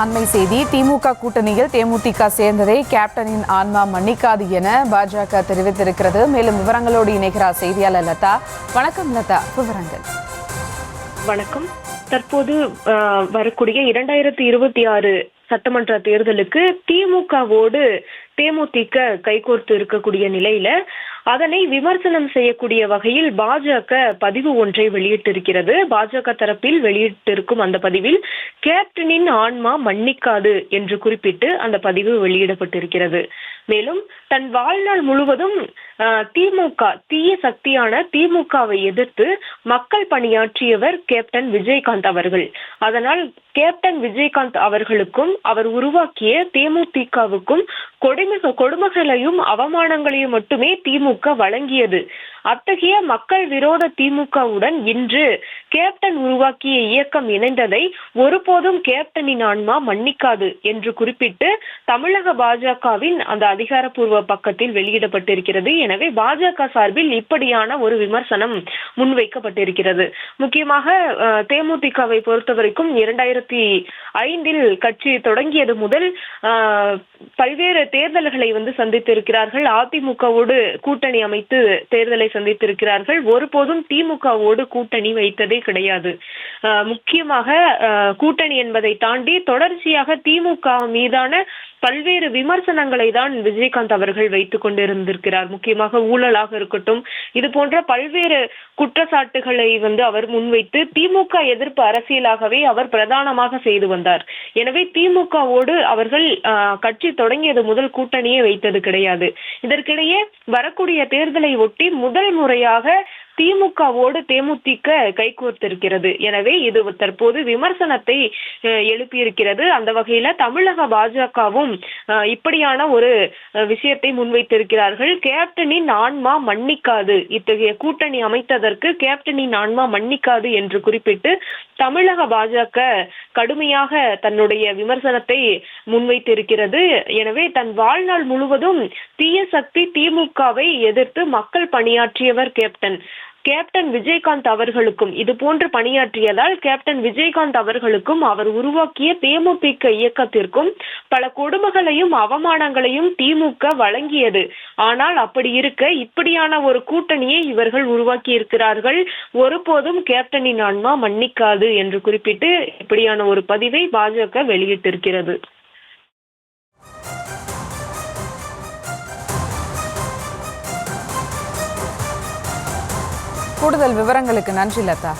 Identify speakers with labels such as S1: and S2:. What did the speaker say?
S1: அண்மை செய்தி. திமுக கூட்டணியில் தேமுதிக சேர்ந்ததை கேப்டனின் ஆன்மா மன்னிக்காது என பாஜக தெரிவித்திருக்கிறது. மேலும் விவரங்களோடு இணைகிறார் செய்தியாளர் லதா. வணக்கம் லதா, விவரங்கள்.
S2: வணக்கம். தற்போது வரக்கூடிய 2026 சட்டமன்ற தேர்தலுக்கு திமுகவோடு தேமுதிக கைகோர்த்து இருக்கக்கூடிய நிலையில அதனை விமர்சனம் செய்யக்கூடிய வகையில் பாஜக பதிவு ஒன்றை வெளியிட்டிருக்கிறது. பாஜக தரப்பில் வெளியிட்டிருக்கும் அந்த பதிவில் கேப்டனின் ஆன்மா மன்னிக்காது என்று குறிப்பிட்டு அந்த பதிவு வெளியிடப்பட்டிருக்கிறது. மேலும் தன் வாழ்நாள் முழுவதும் திமுக தீய சக்தியான திமுகவை எதிர்த்து மக்கள் பணியாற்றியவர் கேப்டன் விஜயகாந்த் அவர்கள். அதனால் கேப்டன் விஜயகாந்த் அவர்களுக்கும் அவர் உருவாக்கிய தேமுதிகவுக்கும் கொடுமைகளையும் அவமானங்களையும் மட்டுமே திமுக வழங்கியது. அத்தகைய மக்கள் விரோத திமுகவுடன் இன்று கேப்டன் உருவாக்கிய இயக்கம் இணைந்ததை ஒருபோதும் கேப்டனின் ஆன்மா மன்னிக்காது என்று குறிப்பிட்டு தமிழக பாஜகவின் அந்த அதிகாரப்பூர்வ பக்கத்தில் வெளியிடப்பட்டிருக்கிறது. எனவே பாஜக சார்பில் இப்படியான ஒரு விமர்சனம் முன்வைக்கப்பட்டிருக்கிறது. முக்கியமாக தேமுதிகவை பொறுத்தவரைக்கும் 2005 கட்சி தொடங்கியது முதல் பல்வேறு தேர்தல்களை சந்தித்திருக்கிறார்கள். அதிமுகவோடு கூட்டணி அமைத்து தேர்தலை சந்தித்திருக்கிறார்கள். ஒருபோதும் திமுகவோடு கூட்டணி வைத்ததே கிடையாது. முக்கியமாக கூட்டணி என்பதை தாண்டி தொடர்ச்சியாக திமுக மீதான பல்வேறு விமர்சனங்களை தான் விஜயகாந்த் அவர்கள் வைத்துக் கொண்டிருந்திருக்கிறார். முக்கியமாக ஊழலாக இருக்கட்டும், இது போன்ற பல்வேறு குற்றச்சாட்டுகளை அவர் முன்வைத்து திமுக எதிர்ப்பு அரசியலாகவே அவர் பிரதானமாக செய்து வந்தார். எனவே திமுகவோடு அவர்கள் கட்சி தொடங்கியது முதல் கூட்டணியே வைத்தது கிடையாது. இதற்கிடையே வரக்கூடிய தேர்தலை ஒட்டி முதல் முறையாக திமுகவோடு தேமுதிக கைகோர்த்திருக்கிறது. எனவே இது தற்போது விமர்சனத்தை எழுப்பியிருக்கிறது. அந்த வகையில தமிழக பாஜகவும் இப்படியான ஒரு விஷயத்தை முன்வைத்திருக்கிறார்கள். கேப்டனின் ஆன்மா மன்னிக்காது, இத்தகைய கூட்டணி அமைத்ததற்கு கேப்டனின் ஆன்மா மன்னிக்காது என்று குறிப்பிட்டு தமிழக பாஜக கடுமையாக தன்னுடைய விமர்சனத்தை முன்வைத்திருக்கிறது. எனவே தன் வாழ்நாள் முழுவதும் தீய சக்தி திமுகவை எதிர்த்து மக்கள் பணியாற்றியவர் கேப்டன் விஜயகாந்த் அவர்களுக்கும் இது போன்று பணியாற்றியதால் கேப்டன் விஜயகாந்த் அவர்களுக்கும் அவர் உருவாக்கிய தேமுதிக இயக்கத்திற்கும் பல கொடுமைகளையும் அவமானங்களையும் திமுக வழங்கியது. ஆனால் அப்படி இருக்க இப்படியான ஒரு கூட்டணியை இவர்கள் உருவாக்கி இருக்கிறார்கள். ஒருபோதும் கேப்டனின் ஆன்மா மன்னிக்காது என்று குறிப்பிட்டு இப்படியான ஒரு பதிவை பாஜக வெளியிட்டிருக்கிறது.
S1: கூடுதல் விவரங்களுக்கு நன்றி லதா.